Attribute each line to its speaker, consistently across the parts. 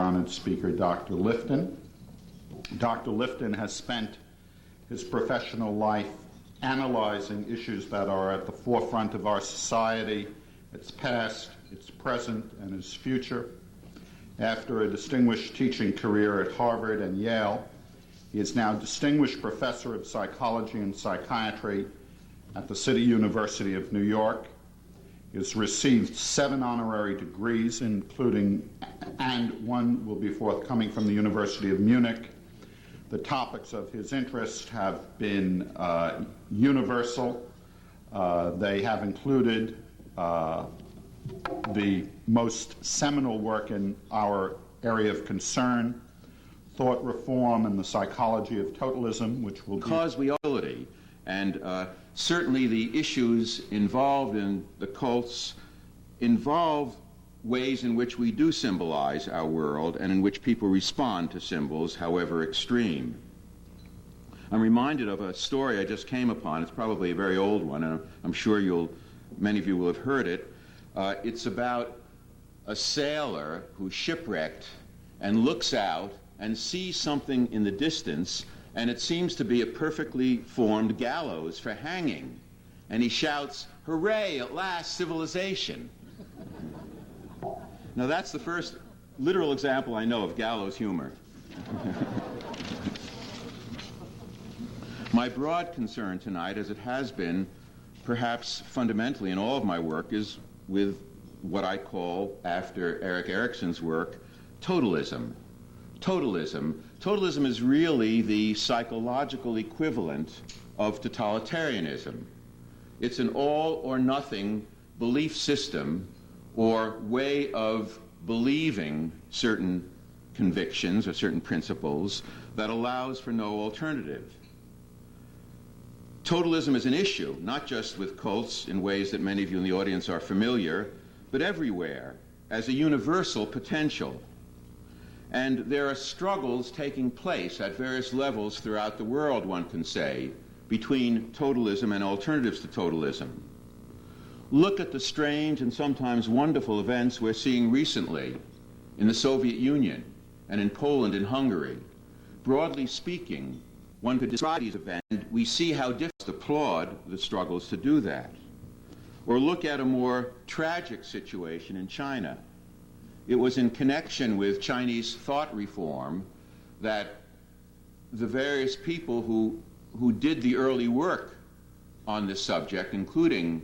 Speaker 1: honored speaker, Dr. Lifton. Dr. Lifton has spent his professional life analyzing issues that are at the forefront of our society, its past, its present, and its future. After a distinguished teaching career at Harvard and Yale, he is now Distinguished Professor of Psychology and Psychiatry at the City University of New York. He has received 7 honorary degrees, including, and one will be forthcoming from the University of Munich. The topics of his interest have been universal. They have included the most seminal work in our area of concern, thought reform and the psychology of totalism, which will
Speaker 2: because we are, and certainly the issues involved in the cults involve ways in which we do symbolize our world and in which people respond to symbols, however extreme. I'm reminded of a story I just came upon. It's probably a very old one, and I'm sure many of you will have heard it. It's about a sailor who's shipwrecked and looks out and sees something in the distance, and it seems to be a perfectly formed gallows for hanging. And he shouts, "Hooray, at last, civilization." Now that's the first literal example I know of gallows humor. My broad concern tonight, as it has been perhaps fundamentally in all of my work, is with what I call, after Erik Erikson's work, totalism. Totalism is really the psychological equivalent of totalitarianism. It's an all or nothing belief system or way of believing certain convictions or certain principles that allows for no alternative. Totalism is an issue, not just with cults in ways that many of you in the audience are familiar, but everywhere, as a universal potential. And there are struggles taking place at various levels throughout the world, one can say, between totalism and alternatives to totalism. Look at the strange and sometimes wonderful events we're seeing recently in the Soviet Union and in Poland and Hungary. Broadly speaking, one could describe these events, and we see how difficult to applaud the struggles to do that. Or look at a more tragic situation in China. It was in connection with Chinese thought reform that the various people who did the early work on this subject, including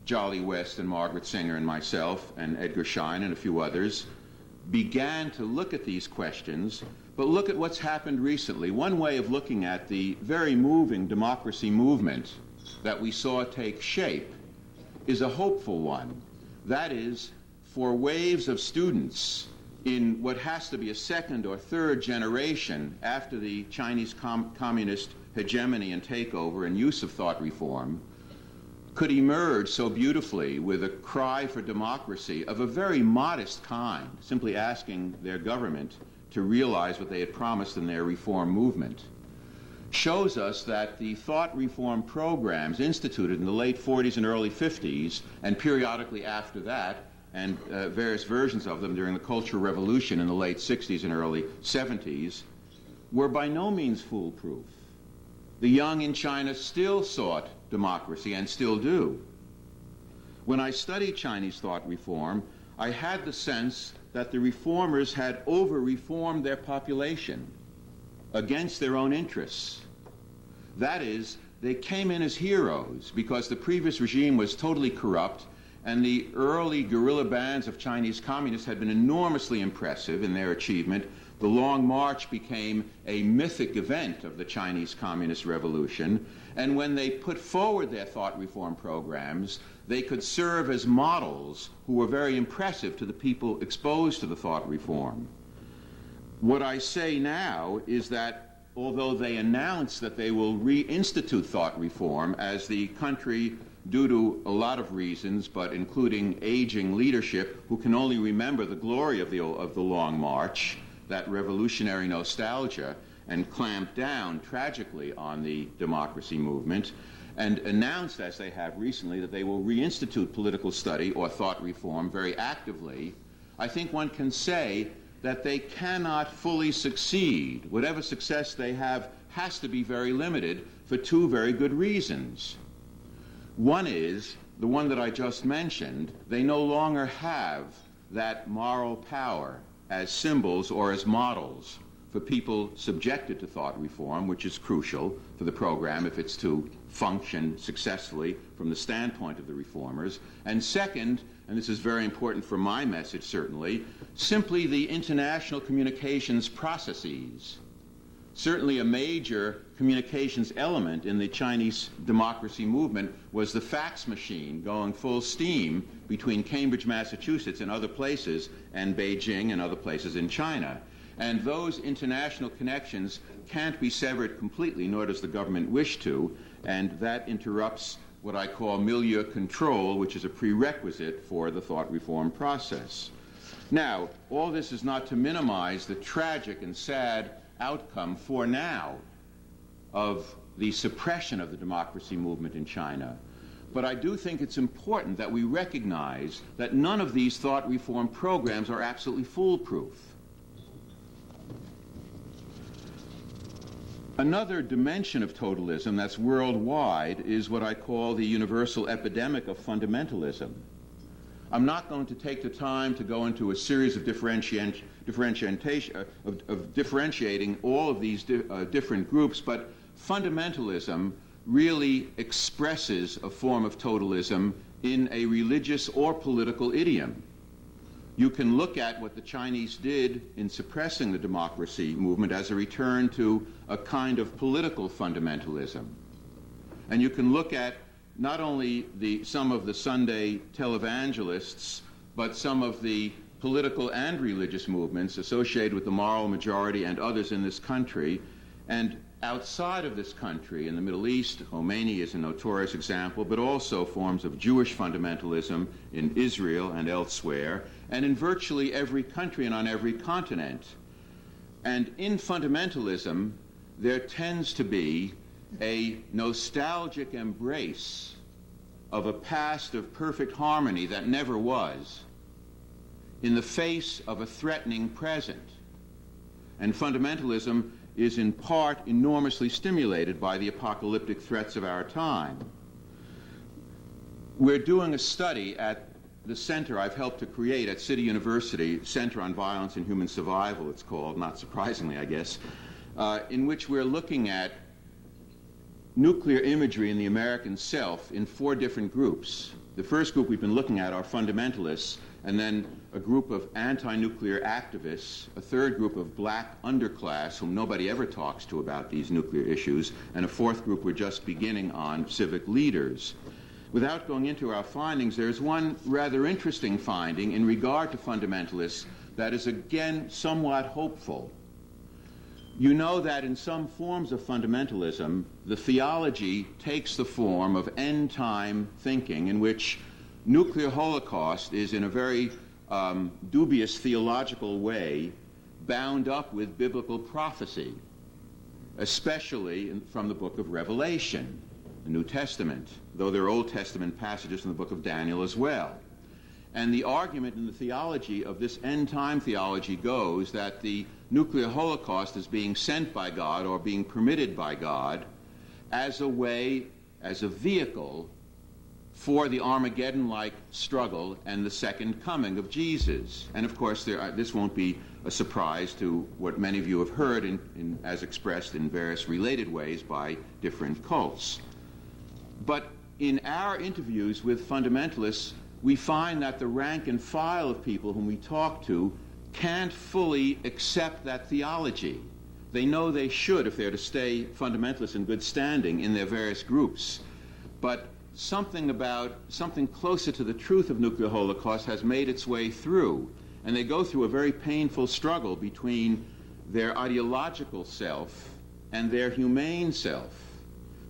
Speaker 2: Jolly West and Margaret Singer and myself and Edgar Schein and a few others, began to look at these questions. But look at what's happened recently. One way of looking at the very moving democracy movement that we saw take shape is a hopeful one. That is, for waves of students in what has to be a second or third generation after the Chinese communist hegemony and takeover and use of thought reform, could emerge so beautifully with a cry for democracy of a very modest kind, simply asking their government to realize what they had promised in their reform movement, shows us that the thought reform programs instituted in the late 40s and early 50s, and periodically after that, and various versions of them during the Cultural Revolution in the late 60s and early 70s, were by no means foolproof. The young in China still sought democracy and still do. When I studied Chinese thought reform, I had the sense that the reformers had over-reformed their population against their own interests. That is, they came in as heroes because the previous regime was totally corrupt, and the early guerrilla bands of Chinese communists had been enormously impressive in their achievement. The Long March became a mythic event of the Chinese Communist Revolution, and when they put forward their thought reform programs, they could serve as models who were very impressive to the people exposed to the thought reform. What I say now is that although they announce that they will reinstitute thought reform as the country, due to a lot of reasons, but including aging leadership who can only remember the glory of the Long March, that revolutionary nostalgia, and clamp down tragically on the democracy movement, and announced, as they have recently, that they will reinstitute political study or thought reform very actively, I think one can say that they cannot fully succeed. Whatever success they have has to be very limited for two very good reasons. One is, the one that I just mentioned, they no longer have that moral power as symbols or as models for people subjected to thought reform, which is crucial for the program if it's to function successfully from the standpoint of the reformers. And second, and this is very important for my message certainly, simply the international communications processes. Certainly a major communications element in the Chinese democracy movement was the fax machine going full steam between Cambridge, Massachusetts and other places, and Beijing and other places in China. And those international connections can't be severed completely, nor does the government wish to, and that interrupts what I call milieu control, which is a prerequisite for the thought reform process. Now, all this is not to minimize the tragic and sad outcome for now of the suppression of the democracy movement in China. But I do think it's important that we recognize that none of these thought reform programs are absolutely foolproof. Another dimension of totalism that's worldwide is what I call the universal epidemic of fundamentalism. I'm not going to take the time to go into a series of differentiating all of these different groups, but fundamentalism really expresses a form of totalism in a religious or political idiom. You can look at what the Chinese did in suppressing the democracy movement as a return to a kind of political fundamentalism. And you can look at not only some of the Sunday televangelists, but some of the political and religious movements associated with the moral majority and others in this country. And outside of this country, in the Middle East, Khomeini is a notorious example, but also forms of Jewish fundamentalism in Israel and elsewhere, and in virtually every country and on every continent. And in fundamentalism, there tends to be a nostalgic embrace of a past of perfect harmony that never was, in the face of a threatening present. And fundamentalism is in part enormously stimulated by the apocalyptic threats of our time. We're doing a study at the center I've helped to create at City University, Center on Violence and Human Survival, it's called, not surprisingly, I guess, in which we're looking at nuclear imagery in the American self in 4 different groups. The first group we've been looking at are fundamentalists, and then a group of anti-nuclear activists, a third group of black underclass whom nobody ever talks to about these nuclear issues, and a fourth group we're just beginning on, civic leaders. Without going into our findings, there's one rather interesting finding in regard to fundamentalists that is again somewhat hopeful. You know that in some forms of fundamentalism, the theology takes the form of end-time thinking in which nuclear holocaust is in a very dubious theological way bound up with biblical prophecy, especially from the book of Revelation, the New Testament, though there are Old Testament passages in the book of Daniel as well. And the argument in the theology of this end-time theology goes that the nuclear holocaust is being sent by God or being permitted by God as a way, as a vehicle for the Armageddon-like struggle and the second coming of Jesus. And of course, this won't be a surprise to what many of you have heard as expressed in various related ways by different cults. But in our interviews with fundamentalists, we find that the rank and file of people whom we talk to can't fully accept that theology. They know they should if they're to stay fundamentalists in good standing in their various groups. But something closer to the truth of nuclear holocaust has made its way through, and they go through a very painful struggle between their ideological self and their humane self.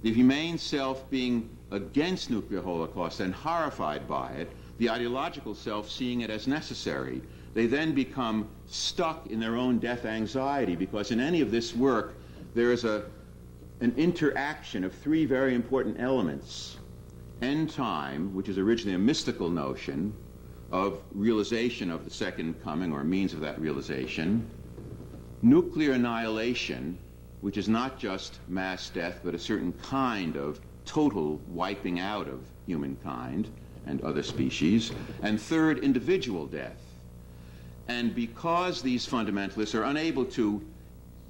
Speaker 2: The humane self being against nuclear holocaust and horrified by it, the ideological self seeing it as necessary. They then become stuck in their own death anxiety, because in any of this work there is an interaction of 3 very important elements. End time, which is originally a mystical notion, of realization of the second coming, or means of that realization, nuclear annihilation, which is not just mass death, but a certain kind of total wiping out of humankind and other species, and third, individual death. And because these fundamentalists are unable to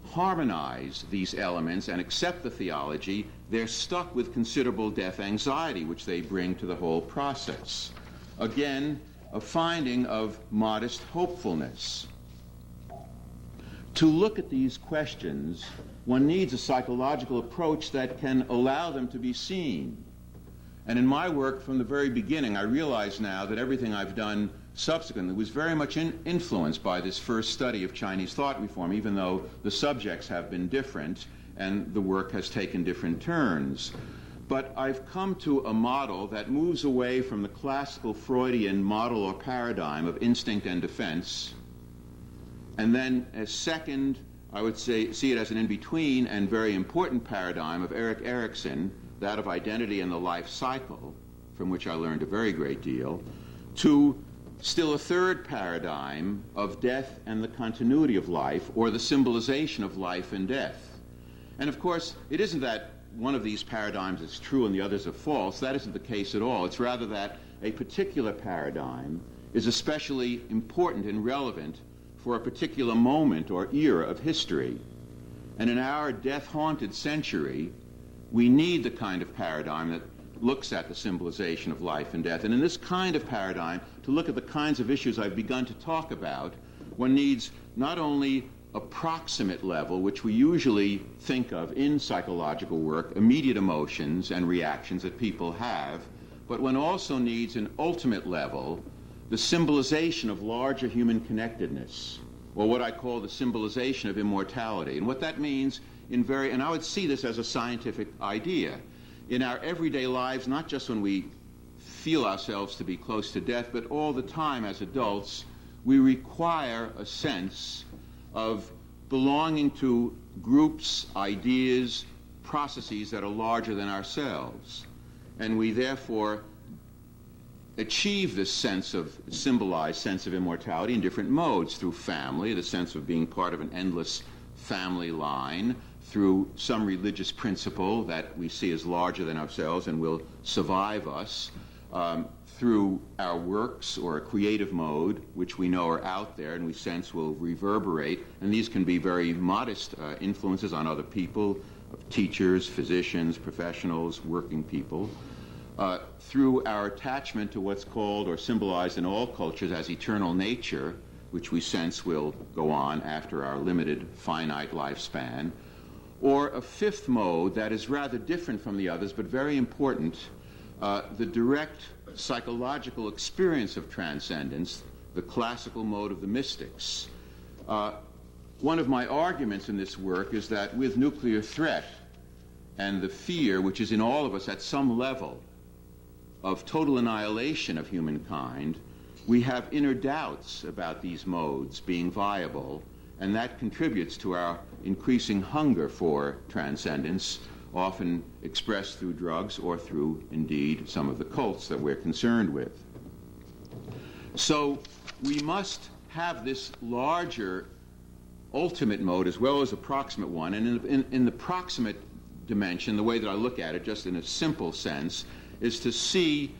Speaker 2: harmonize these elements and accept the theology, they're stuck with considerable death anxiety, which they bring to the whole process. Again, a finding of modest hopefulness. To look at these questions, one needs a psychological approach that can allow them to be seen. And in my work from the very beginning, I realize now that everything I've done subsequently was very much influenced by this first study of Chinese thought reform, even though the subjects have been different and the work has taken different turns. But I've come to a model that moves away from the classical Freudian model or paradigm of instinct and defense, and then as second, I would say, see it as an in-between and very important paradigm of Erik Erikson, that of identity and the life cycle, from which I learned a very great deal, to still a third paradigm of death and the continuity of life, or the symbolization of life and death. And of course, it isn't that one of these paradigms is true and the others are false. That isn't the case at all. It's rather that a particular paradigm is especially important and relevant for a particular moment or era of history. And in our death-haunted century, we need the kind of paradigm that looks at the symbolization of life and death. And in this kind of paradigm, to look at the kinds of issues I've begun to talk about, one needs not only a proximate level, which we usually think of in psychological work, immediate emotions and reactions that people have, but one also needs an ultimate level, the symbolization of larger human connectedness, or what I call the symbolization of immortality. And what that means and I would see this as a scientific idea. In our everyday lives, not just when we feel ourselves to be close to death, but all the time as adults, we require a sense of belonging to groups, ideas, processes that are larger than ourselves. And we therefore achieve this symbolized sense of immortality in different modes, through family, the sense of being part of an endless family line, through some religious principle that we see as larger than ourselves and will survive us, through our works or a creative mode, which we know are out there and we sense will reverberate. And these can be very modest influences on other people, teachers, physicians, professionals, working people. Through our attachment to what's called or symbolized in all cultures as eternal nature, which we sense will go on after our limited, finite lifespan. Or a fifth mode that is rather different from the others, but very important, the direct psychological experience of transcendence, the classical mode of the mystics. One of my arguments in this work is that with nuclear threat and the fear, which is in all of us at some level, of total annihilation of humankind, we have inner doubts about these modes being viable, and that contributes to our increasing hunger for transcendence, often expressed through drugs or through, indeed, some of the cults that we're concerned with. So we must have this larger ultimate mode as well as a proximate one, and in the proximate dimension, the way that I look at it, just in a simple sense, is to see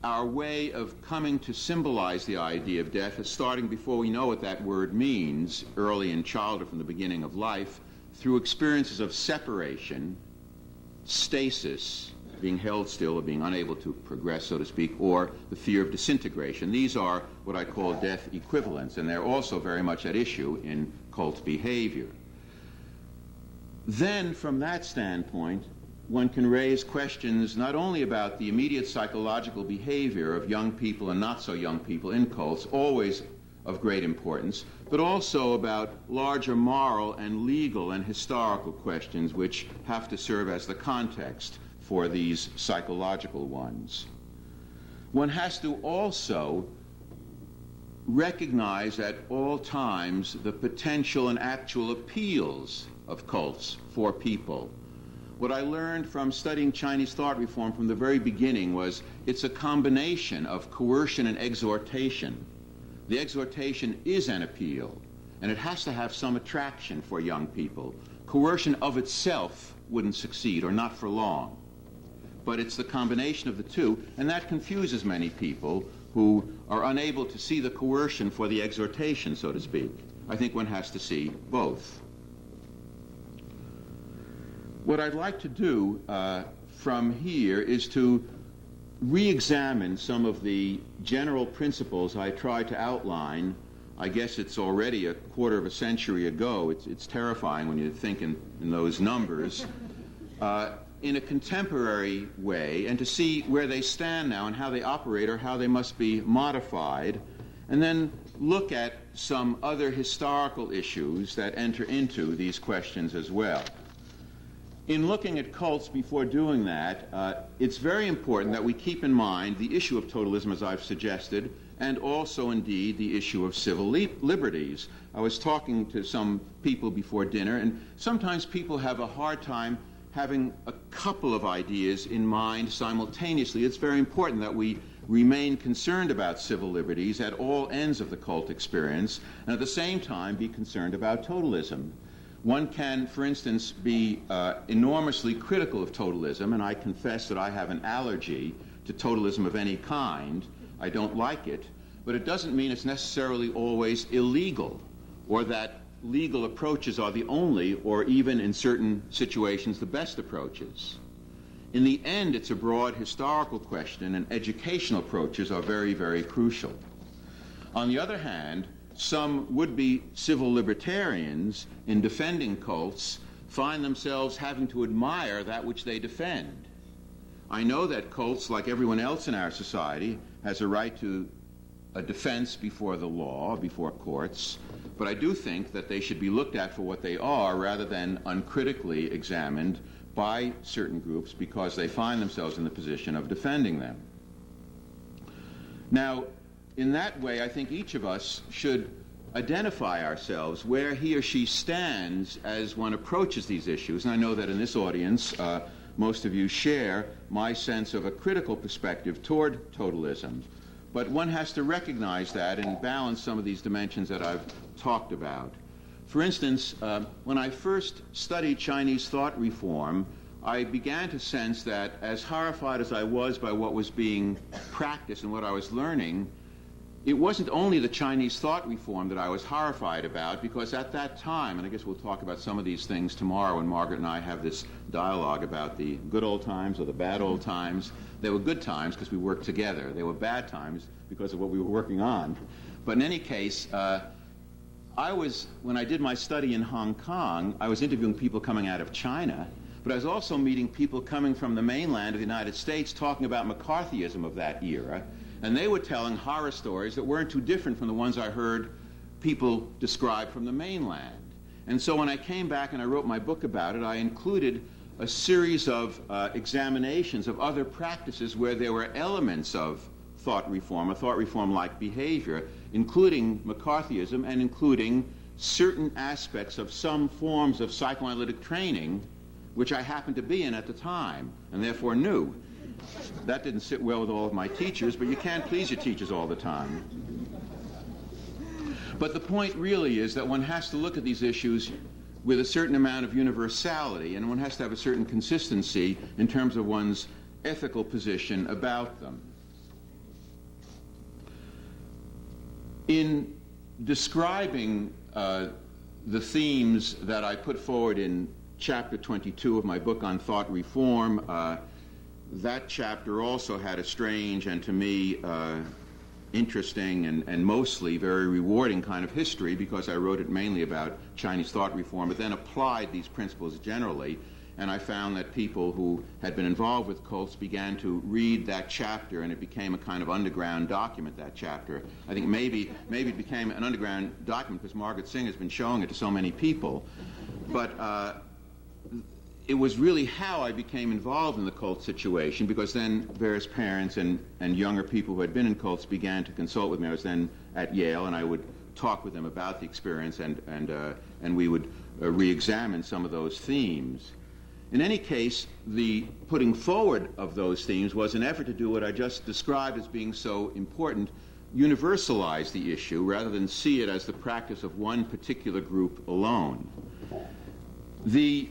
Speaker 2: our way of coming to symbolize the idea of death as starting before we know what that word means, early in childhood from the beginning of life, through experiences of separation, stasis, being held still or being unable to progress, so to speak, or the fear of disintegration. These are what I call death equivalents, and they're also very much at issue in cult behavior. Then, from that standpoint, one can raise questions not only about the immediate psychological behavior of young people and not so young people in cults, always of great importance, but also about larger moral and legal and historical questions which have to serve as the context for these psychological ones. One has to also recognize at all times the potential and actual appeals of cults for people. What I learned from studying Chinese thought reform from the very beginning was it's a combination of coercion and exhortation. The exhortation is an appeal, and it has to have some attraction for young people. Coercion of itself wouldn't succeed, or not for long. But it's the combination of the two, and that confuses many people who are unable to see the coercion for the exhortation, so to speak. I think one has to see both. What I'd like to do from here is to re-examine some of the general principles I tried to outline. I guess it's already a quarter of a century ago. It's terrifying when you think in those numbers. In a contemporary way, and to see where they stand now and how they operate or how they must be modified, and then look at some other historical issues that enter into these questions as well. In looking at cults before doing that, it's very important that we keep in mind the issue of totalism, as I've suggested, and also, indeed, the issue of civil liberties. I was talking to some people before dinner, and sometimes people have a hard time having a couple of ideas in mind simultaneously. It's very important that we remain concerned about civil liberties at all ends of the cult experience, and at the same time be concerned about totalism. One can, for instance, be enormously critical of totalism, and I confess that I have an allergy to totalism of any kind. I don't like it, but it doesn't mean it's necessarily always illegal, or that legal approaches are the only, or even in certain situations, the best approaches. In the end, it's a broad historical question, and educational approaches are very, very crucial. On the other hand, some would-be civil libertarians, in defending cults, find themselves having to admire that which they defend. I know that cults, like everyone else in our society, has a right to a defense before the law, before courts, but I do think that they should be looked at for what they are rather than uncritically examined by certain groups because they find themselves in the position of defending them. Now, in that way, I think each of us should identify ourselves where he or she stands as one approaches these issues. And I know that in this audience, most of you share my sense of a critical perspective toward totalism. But one has to recognize that and balance some of these dimensions that I've talked about. For instance, when I first studied Chinese thought reform, I began to sense that as horrified as I was by what was being practiced and what I was learning, it wasn't only the Chinese thought reform that I was horrified about, because at that time, and I guess we'll talk about some of these things tomorrow when Margaret and I have this dialogue about the good old times or the bad old times. They were good times because we worked together. They were bad times because of what we were working on. But in any case, when I did my study in Hong Kong, I was interviewing people coming out of China, but I was also meeting people coming from the mainland of the United States talking about McCarthyism of that era. And they were telling horror stories that weren't too different from the ones I heard people describe from the mainland. And so when I came back and I wrote my book about it, I included a series of examinations of other practices where there were elements of thought reform, a thought reform-like behavior, including McCarthyism and including certain aspects of some forms of psychoanalytic training, which I happened to be in at the time and therefore knew. That didn't sit well with all of my teachers, but you can't please your teachers all the time. But the point really is that one has to look at these issues with a certain amount of universality, and one has to have a certain consistency in terms of one's ethical position about them. In describing the themes that I put forward in chapter 22 of my book on thought reform, that chapter also had a strange and, to me, interesting and mostly very rewarding kind of history, because I wrote it mainly about Chinese thought reform, but then applied these principles generally. And I found that people who had been involved with cults began to read that chapter, and it became a kind of underground document, that chapter. I think maybe it became an underground document because Margaret Singh has been showing it to so many people. But it was really how I became involved in the cult situation, because then various parents and younger people who had been in cults began to consult with me. I was then at Yale, and I would talk with them about the experience, and we would re-examine some of those themes. In any case, the putting forward of those themes was an effort to do what I just described as being so important, universalize the issue rather than see it as the practice of one particular group alone. The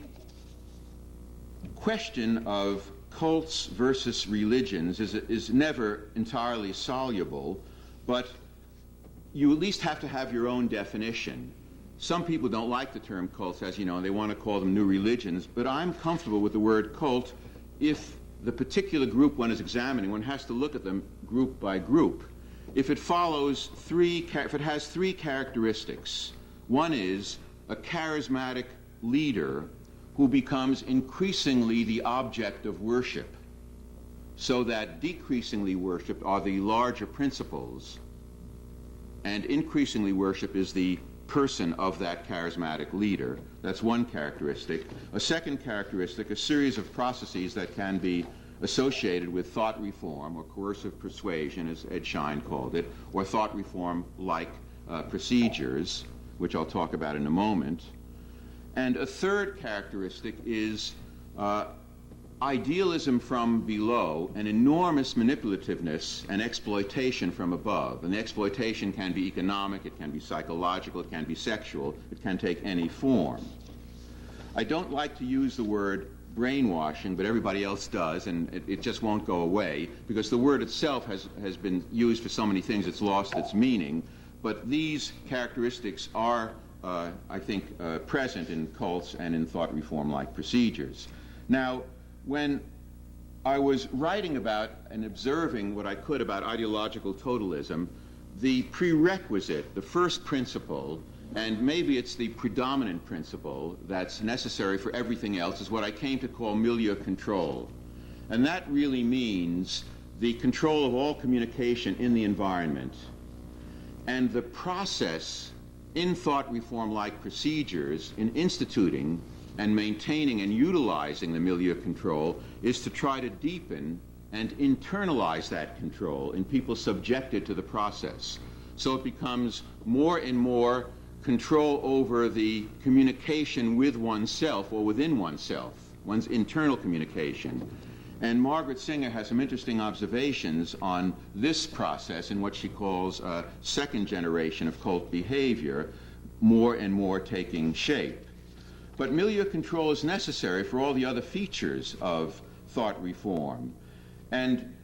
Speaker 2: question of cults versus religions is never entirely soluble, but you at least have to have your own definition. Some people don't like the term cults, as you know, and they want to call them new religions, but I'm comfortable with the word cult if the particular group one is examining, one has to look at them group by group. If it has three characteristics, one is a charismatic leader who becomes increasingly the object of worship, so that decreasingly worshipped are the larger principles, and increasingly worship is the person of that charismatic leader. That's one characteristic. A second characteristic, a series of processes that can be associated with thought reform or coercive persuasion, as Ed Schein called it, or thought reform-like procedures, which I'll talk about in a moment. And a third characteristic is idealism from below and enormous manipulativeness and exploitation from above. And the exploitation can be economic, it can be psychological, it can be sexual, it can take any form. I don't like to use the word brainwashing, but everybody else does, and it just won't go away, because the word itself has been used for so many things it's lost its meaning. But these characteristics are, I think, present in cults and in thought reform-like procedures. Now, when I was writing about and observing what I could about ideological totalism, the prerequisite, the first principle, and maybe it's the predominant principle that's necessary for everything else, is what I came to call milieu control. And that really means the control of all communication in the environment. And the process in thought reform-like procedures in instituting and maintaining and utilizing the milieu control is to try to deepen and internalize that control in people subjected to the process. So it becomes more and more control over the communication with oneself or within oneself, one's internal communication. And Margaret Singer has some interesting observations on this process in what she calls second generation of cult behavior, more and more taking shape. But milieu control is necessary for all the other features of thought reform. And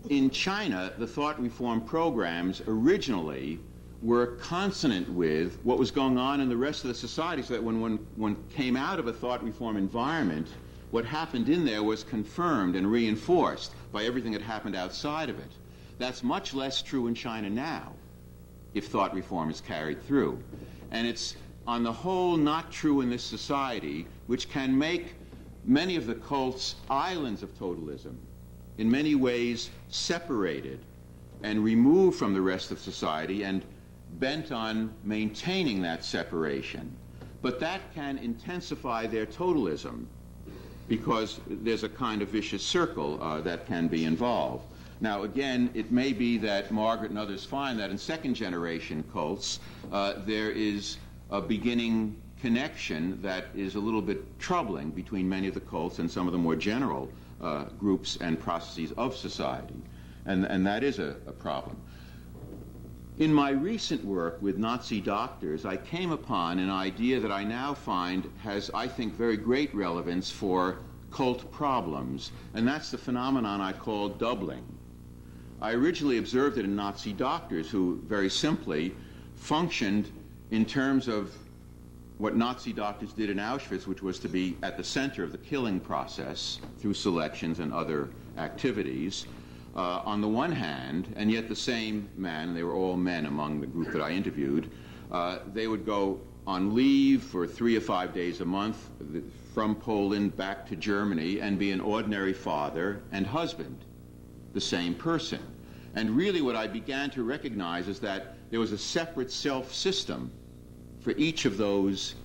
Speaker 2: in China, the thought reform programs originally were consonant with what was going on in the rest of the society, so that when one came out of a thought reform environment, what happened in there was confirmed and reinforced by everything that happened outside of it. That's much less true in China now, if thought reform is carried through. And it's on the whole not true in this society, which can make many of the cults islands of totalism, in many ways separated and removed from the rest of society and bent on maintaining that separation. But that can intensify their totalism, because there's a kind of vicious circle that can be involved. Now, again, it may be that Margaret and others find that in second-generation cults there is a beginning connection that is a little bit troubling between many of the cults and some of the more general groups and processes of society. And that is a problem. In my recent work with Nazi doctors, I came upon an idea that I now find has, I think, very great relevance for cult problems, and that's the phenomenon I call doubling. I originally observed it in Nazi doctors who, very simply, functioned in terms of what Nazi doctors did in Auschwitz, which was to be at the center of the killing process through selections and other activities, on the one hand, and yet the same man, they were all men among the group that I interviewed, they would go on leave for 3 or 5 days a month from Poland back to Germany and be an ordinary father and husband, the same person. And really what I began to recognize is that there was a separate self-system for each of those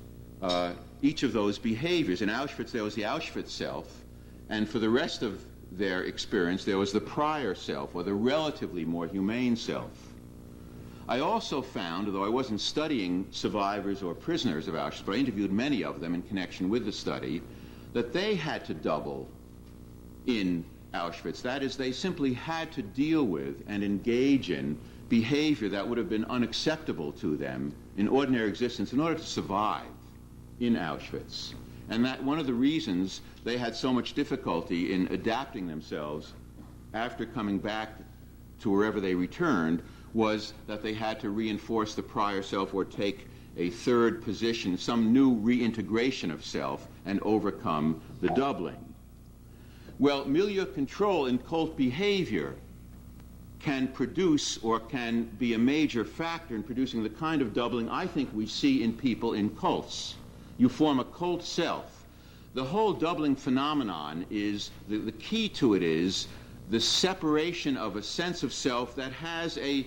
Speaker 2: behaviors. In Auschwitz, there was the Auschwitz self, and for the rest of their experience, there was the prior self, or the relatively more humane self. I also found, although I wasn't studying survivors or prisoners of Auschwitz, but I interviewed many of them in connection with the study, that they had to double in Auschwitz. That is, they simply had to deal with and engage in behavior that would have been unacceptable to them in ordinary existence in order to survive in Auschwitz. And that one of the reasons they had so much difficulty in adapting themselves after coming back to wherever they returned was that they had to reinforce the prior self or take a third position, some new reintegration of self, and overcome the doubling. Well, milieu control in cult behavior can produce or can be a major factor in producing the kind of doubling I think we see in people in cults. You form a cult self. The whole doubling phenomenon is, the key to it is the separation of a sense of self that has a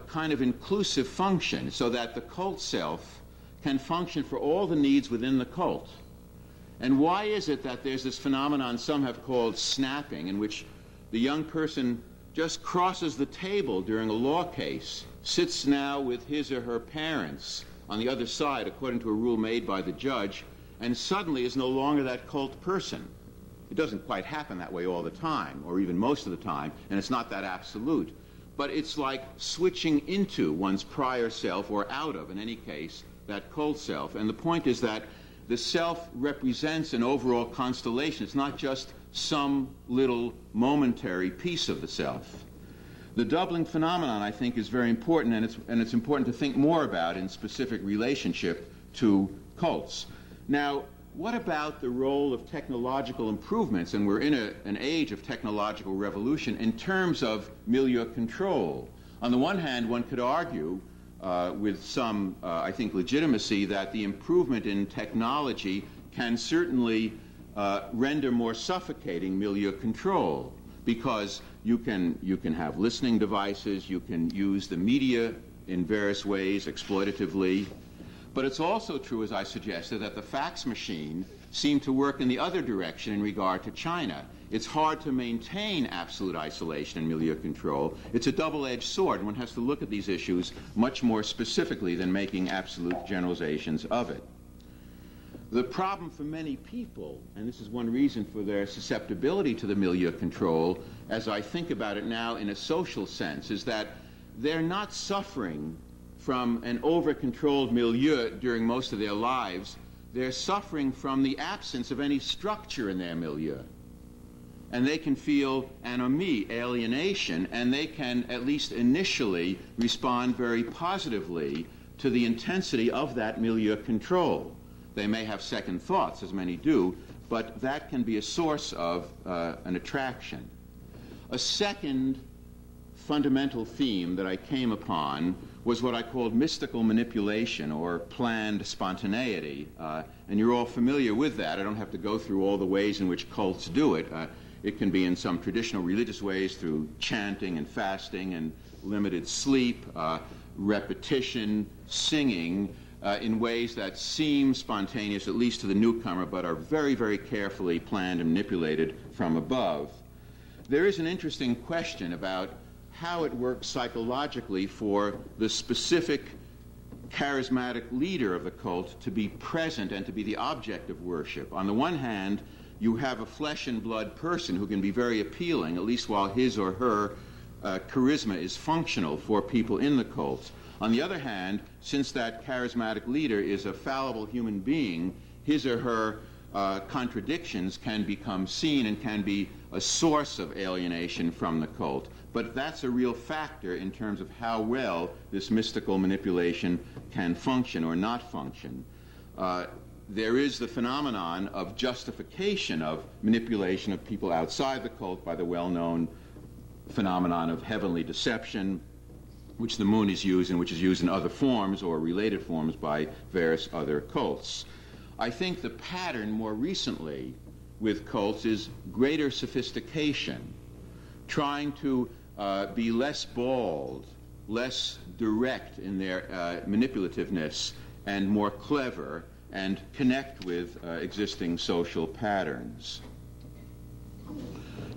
Speaker 2: kind of inclusive function, so that the cult self can function for all the needs within the cult. And why is it that there's this phenomenon some have called snapping, in which the young person just crosses the table during a law case, sits now with his or her parents on the other side according to a rule made by the judge, and suddenly is no longer that cult person? It doesn't quite happen that way all the time, or even most of the time, and it's not that absolute. But it's like switching into one's prior self, or out of, in any case, that cult self. And the point is that the self represents an overall constellation. It's not just some little momentary piece of the self. The doubling phenomenon, I think, is very important, and it's important to think more about in specific relationship to cults. Now, what about the role of technological improvements, and we're in an age of technological revolution, in terms of milieu control? On the one hand, one could argue with some, I think, legitimacy that the improvement in technology can certainly render more suffocating milieu control, because you can have listening devices, you can use the media in various ways exploitatively. But it's also true, as I suggested, that the fax machine seemed to work in the other direction in regard to China. It's hard to maintain absolute isolation and milieu control. It's a double-edged sword, and one has to look at these issues much more specifically than making absolute generalizations of it. The problem for many people, and this is one reason for their susceptibility to the milieu control, as I think about it now in a social sense, is that they're not suffering from an over-controlled milieu during most of their lives. They're suffering from the absence of any structure in their milieu. And they can feel anomie, alienation, and they can, at least initially, respond very positively to the intensity of that milieu control. They may have second thoughts, as many do, but that can be a source of an attraction. A second fundamental theme that I came upon was what I called mystical manipulation, or planned spontaneity. And you're all familiar with that. I don't have to go through all the ways in which cults do it. It can be in some traditional religious ways through chanting and fasting and limited sleep, repetition, singing, in ways that seem spontaneous, at least to the newcomer, but are very, very carefully planned and manipulated from above. There is an interesting question about how it works psychologically for the specific charismatic leader of the cult to be present and to be the object of worship. On the one hand, you have a flesh and blood person who can be very appealing, at least while his or her charisma is functional for people in the cult. On the other hand, since that charismatic leader is a fallible human being, his or her contradictions can become seen and can be a source of alienation from the cult. But that's a real factor in terms of how well this mystical manipulation can function or not function. There is the phenomenon of justification of manipulation of people outside the cult by the well-known phenomenon of heavenly deception, which the moon is used and which is used in other forms or related forms by various other cults. I think the pattern more recently with cults is greater sophistication, trying to be less bald, less direct in their manipulativeness, and more clever, and connect with existing social patterns.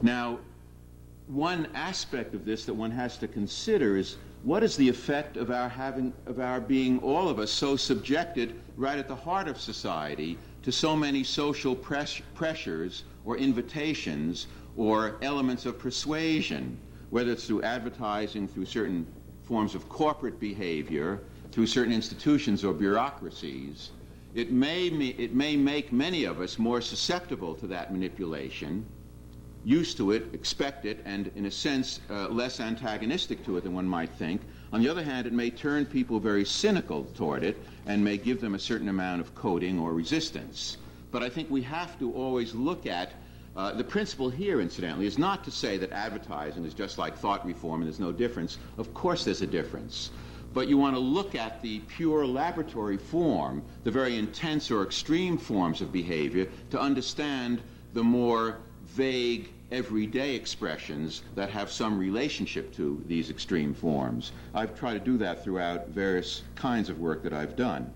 Speaker 2: Now, one aspect of this that one has to consider is what is the effect of our being, all of us, so subjected right at the heart of society to so many social pressures or invitations or elements of persuasion, whether it's through advertising, through certain forms of corporate behavior, through certain institutions or bureaucracies. It may make many of us more susceptible to that manipulation, used to it, expect it, and in a sense less antagonistic to it than one might think. On the other hand, it may turn people very cynical toward it and may give them a certain amount of coding or resistance. But I think we have to always look at the principle here, incidentally, is not to say that advertising is just like thought reform and there's no difference. Of course there's a difference. But you want to look at the pure laboratory form, the very intense or extreme forms of behavior, to understand the more vague, everyday expressions that have some relationship to these extreme forms. I've tried to do that throughout various kinds of work that I've done.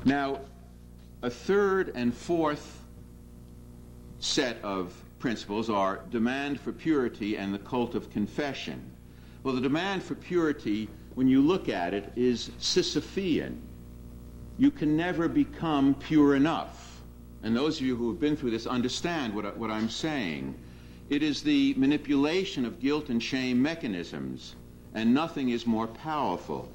Speaker 2: Now, a third and fourth set of principles are demand for purity and the cult of confession. Well, the demand for purity, when you look at it, is Sisyphean. You can never become pure enough. And those of you who have been through this understand what I'm saying. It is the manipulation of guilt and shame mechanisms, and nothing is more powerful.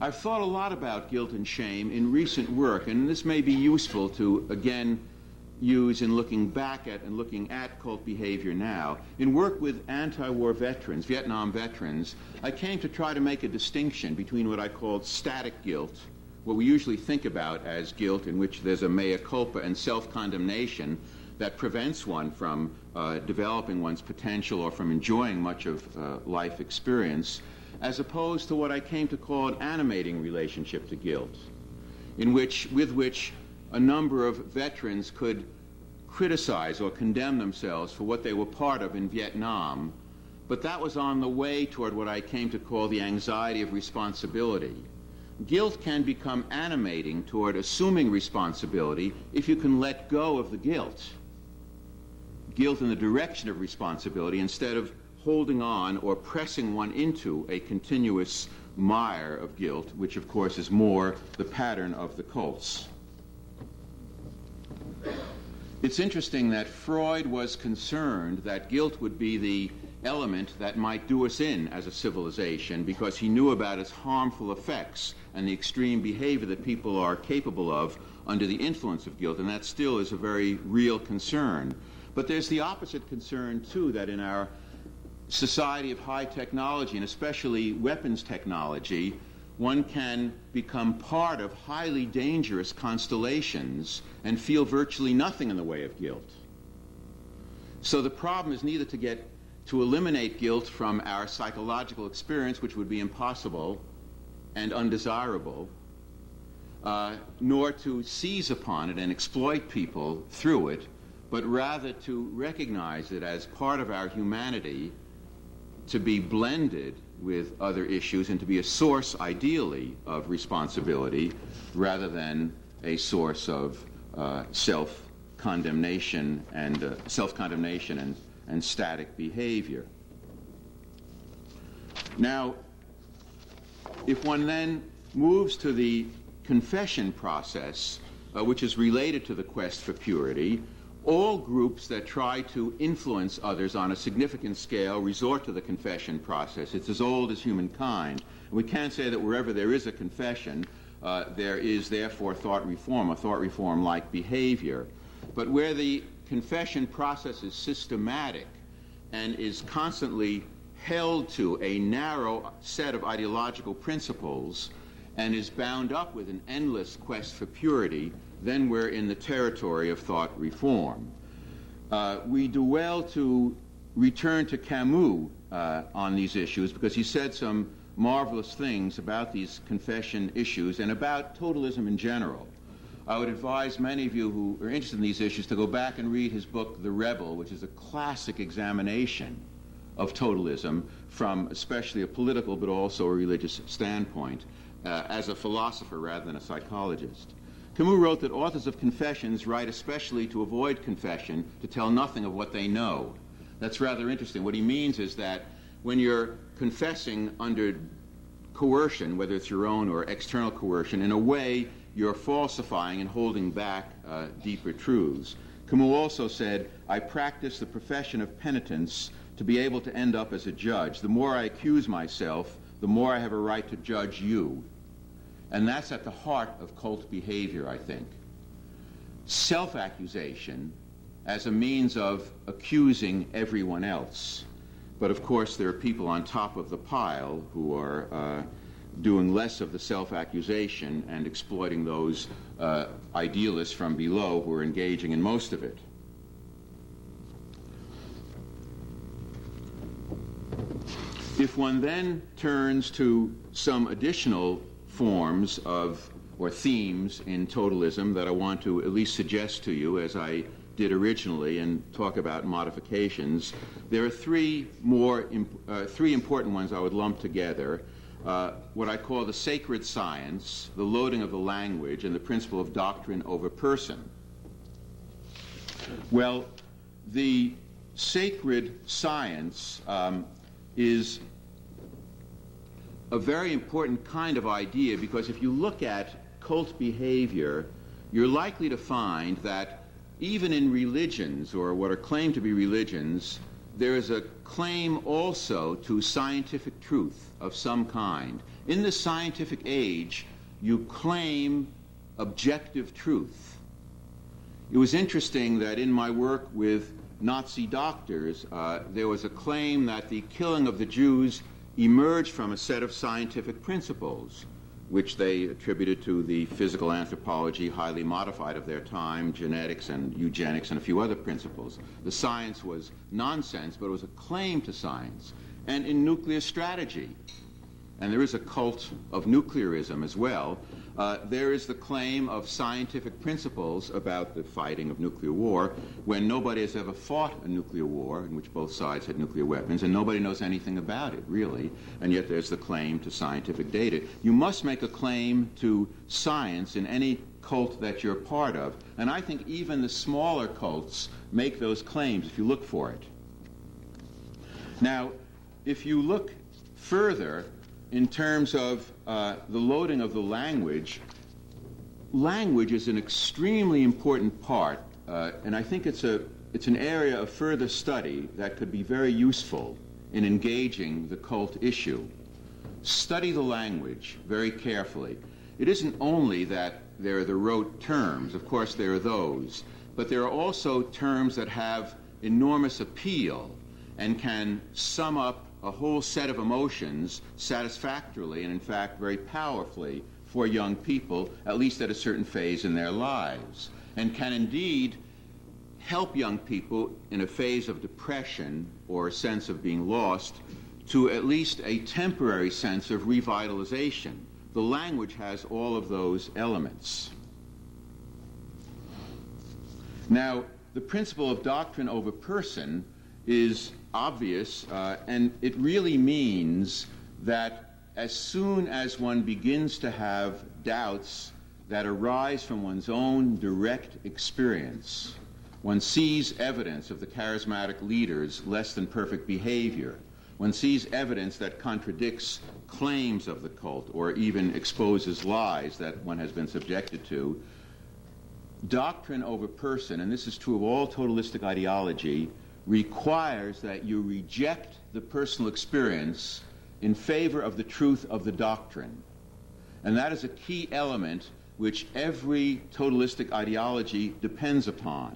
Speaker 2: I've thought a lot about guilt and shame in recent work, and this may be useful to, again, use in looking back at and looking at cult behavior now. In work with anti-war veterans, Vietnam veterans, I came to try to make a distinction between what I called static guilt, what we usually think about as guilt in which there's a mea culpa and self-condemnation that prevents one from developing one's potential or from enjoying much of life experience, as opposed to what I came to call an animating relationship to guilt, with which a number of veterans could criticize or condemn themselves for what they were part of in Vietnam, but that was on the way toward what I came to call the anxiety of responsibility. Guilt can become animating toward assuming responsibility if you can let go of the guilt. Guilt in the direction of responsibility instead of holding on or pressing one into a continuous mire of guilt, which of course is more the pattern of the cults. It's interesting that Freud was concerned that guilt would be the element that might do us in as a civilization because he knew about its harmful effects and the extreme behavior that people are capable of under the influence of guilt, and that still is a very real concern. But there's the opposite concern, too, that in our society of high technology, and especially weapons technology, one can become part of highly dangerous constellations and feel virtually nothing in the way of guilt. So the problem is neither to eliminate guilt from our psychological experience, which would be impossible and undesirable, nor to seize upon it and exploit people through it, but rather to recognize it as part of our humanity, to be blended with other issues and to be a source, ideally, of responsibility rather than a source of self-condemnation and static behavior. Now, if one then moves to the confession process, which is related to the quest for purity, all groups that try to influence others on a significant scale resort to the confession process. It's as old as humankind. We can't say that wherever there is a confession, there is therefore thought reform, a thought reform-like behavior. But where the confession process is systematic and is constantly held to a narrow set of ideological principles and is bound up with an endless quest for purity, then we're in the territory of thought reform. We do well to return to Camus on these issues because he said some marvelous things about these confession issues and about totalism in general. I would advise many of you who are interested in these issues to go back and read his book, The Rebel, which is a classic examination of totalism from especially a political but also a religious standpoint, as a philosopher rather than a psychologist. Camus wrote that authors of confessions write especially to avoid confession, to tell nothing of what they know. That's rather interesting. What he means is that when you're confessing under coercion, whether it's your own or external coercion, in a way you're falsifying and holding back deeper truths. Camus also said, I practice the profession of penitence to be able to end up as a judge. The more I accuse myself, the more I have a right to judge you. And that's at the heart of cult behavior, I think. Self-accusation as a means of accusing everyone else. But of course, there are people on top of the pile who are doing less of the self-accusation and exploiting those idealists from below who are engaging in most of it. If one then turns to some additional forms of, or themes in totalism that I want to at least suggest to you, as I did originally, and talk about modifications, there are three important ones I would lump together. What I call the sacred science, the loading of the language, and the principle of doctrine over person. Well, the sacred science is a very important kind of idea, because if you look at cult behavior, you're likely to find that even in religions, or what are claimed to be religions, there is a claim also to scientific truth of some kind. In the scientific age, you claim objective truth. It was interesting that in my work with Nazi doctors, there was a claim that the killing of the Jews emerged from a set of scientific principles, which they attributed to the physical anthropology highly modified of their time, genetics and eugenics and a few other principles. The science was nonsense, but it was a claim to science. And in nuclear strategy, and there is a cult of nuclearism as well, there is the claim of scientific principles about the fighting of nuclear war when nobody has ever fought a nuclear war in which both sides had nuclear weapons, and nobody knows anything about it, really, and yet there's the claim to scientific data. You must make a claim to science in any cult that you're part of, and I think even the smaller cults make those claims if you look for it. Now, if you look further in terms of the loading of the language, language is an extremely important part, and I think it's an area of further study that could be very useful in engaging the cult issue. Study the language very carefully. It isn't only that there are the rote terms, of course there are those, but there are also terms that have enormous appeal and can sum up a whole set of emotions satisfactorily and in fact very powerfully for young people, at least at a certain phase in their lives, and can indeed help young people in a phase of depression or a sense of being lost to at least a temporary sense of revitalization. The language has all of those elements. Now, the principle of doctrine over person is obvious, and it really means that as soon as one begins to have doubts that arise from one's own direct experience, one sees evidence of the charismatic leader's less than perfect behavior, one sees evidence that contradicts claims of the cult or even exposes lies that one has been subjected to, doctrine over person, and this is true of all totalistic ideology, requires that you reject the personal experience in favor of the truth of the doctrine. And that is a key element which every totalistic ideology depends upon.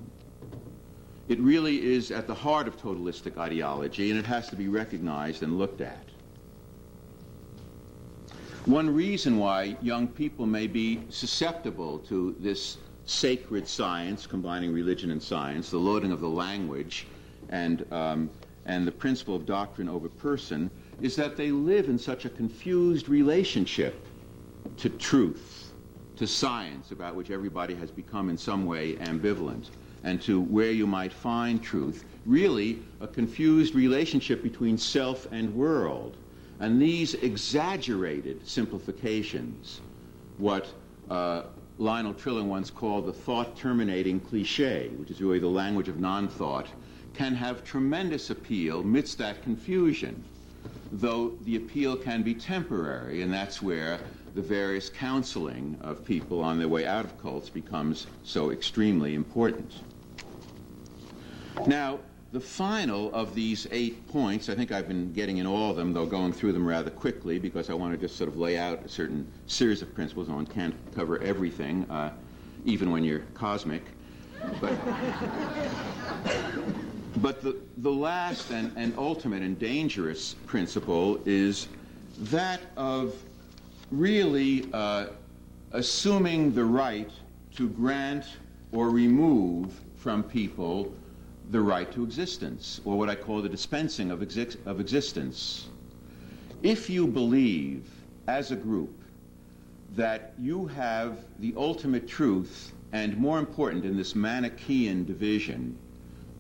Speaker 2: It really is at the heart of totalistic ideology, and it has to be recognized and looked at. One reason why young people may be susceptible to this sacred science, combining religion and science, the loading of the language, and the principle of doctrine over person, is that they live in such a confused relationship to truth, to science, about which everybody has become in some way ambivalent, and to where you might find truth, really a confused relationship between self and world. And these exaggerated simplifications, what Lionel Trilling once called the thought-terminating cliché, which is really the language of non-thought, can have tremendous appeal amidst that confusion. though the appeal can be temporary, and that's where the various counseling of people on their way out of cults becomes so extremely important. Now, the final of these 8 points, I think I've been getting in all of them, though going through them rather quickly because I want to just sort of lay out a certain series of principles. One can't cover everything, even when you're cosmic. But the last and ultimate and dangerous principle is that of really assuming the right to grant or remove from people the right to existence, or what I call the dispensing of existence. If you believe, as a group, that you have the ultimate truth, and more important in this Manichaean division,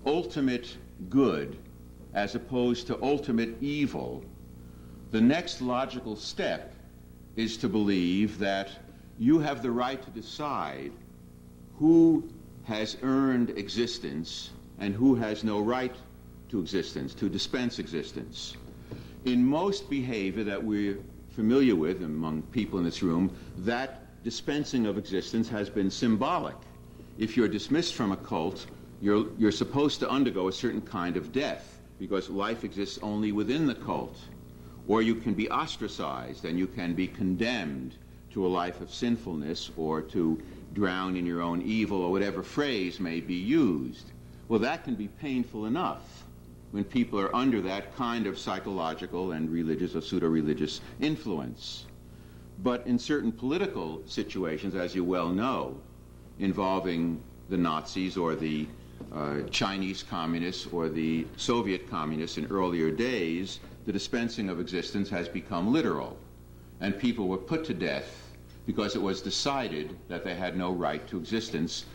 Speaker 2: ultimate good as opposed to ultimate evil, the next logical step is to believe that you have the right to decide who has earned existence and who has no right to existence, to dispense existence. In most behavior that we're familiar with among people in this room, that dispensing of existence has been symbolic. If you're dismissed from a cult, you're supposed to undergo a certain kind of death because life exists only within the cult. Or you can be ostracized and you can be condemned to a life of sinfulness or to drown in your own evil or whatever phrase may be used. Well, that can be painful enough when people are under that kind of psychological and religious or pseudo-religious influence. But in certain political situations, as you well know, involving the Nazis or the Chinese communists or the Soviet communists in earlier days, the dispensing of existence has become literal, and people were put to death because it was decided that they had no right to existence,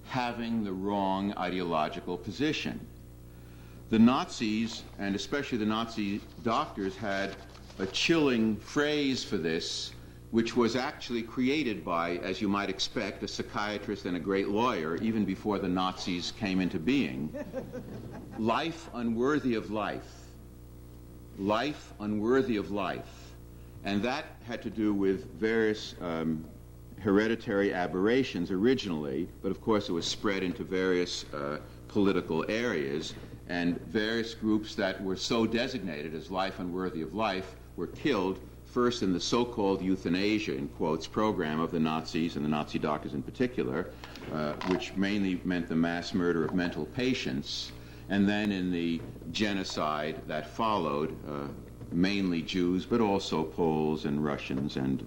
Speaker 2: having the wrong ideological position. The Nazis, and especially the Nazi doctors, had a chilling phrase for this, which was actually created by, as you might expect, a psychiatrist and a great lawyer, even before the Nazis came into being. Life unworthy of life. Life unworthy of life. And that had to do with various hereditary aberrations originally, but of course it was spread into various political areas, and various groups that were so designated as life unworthy of life were killed, first in the so-called euthanasia, in quotes, program of the Nazis and the Nazi doctors in particular, which mainly meant the mass murder of mental patients, and then in the genocide that followed, mainly Jews, but also Poles and Russians and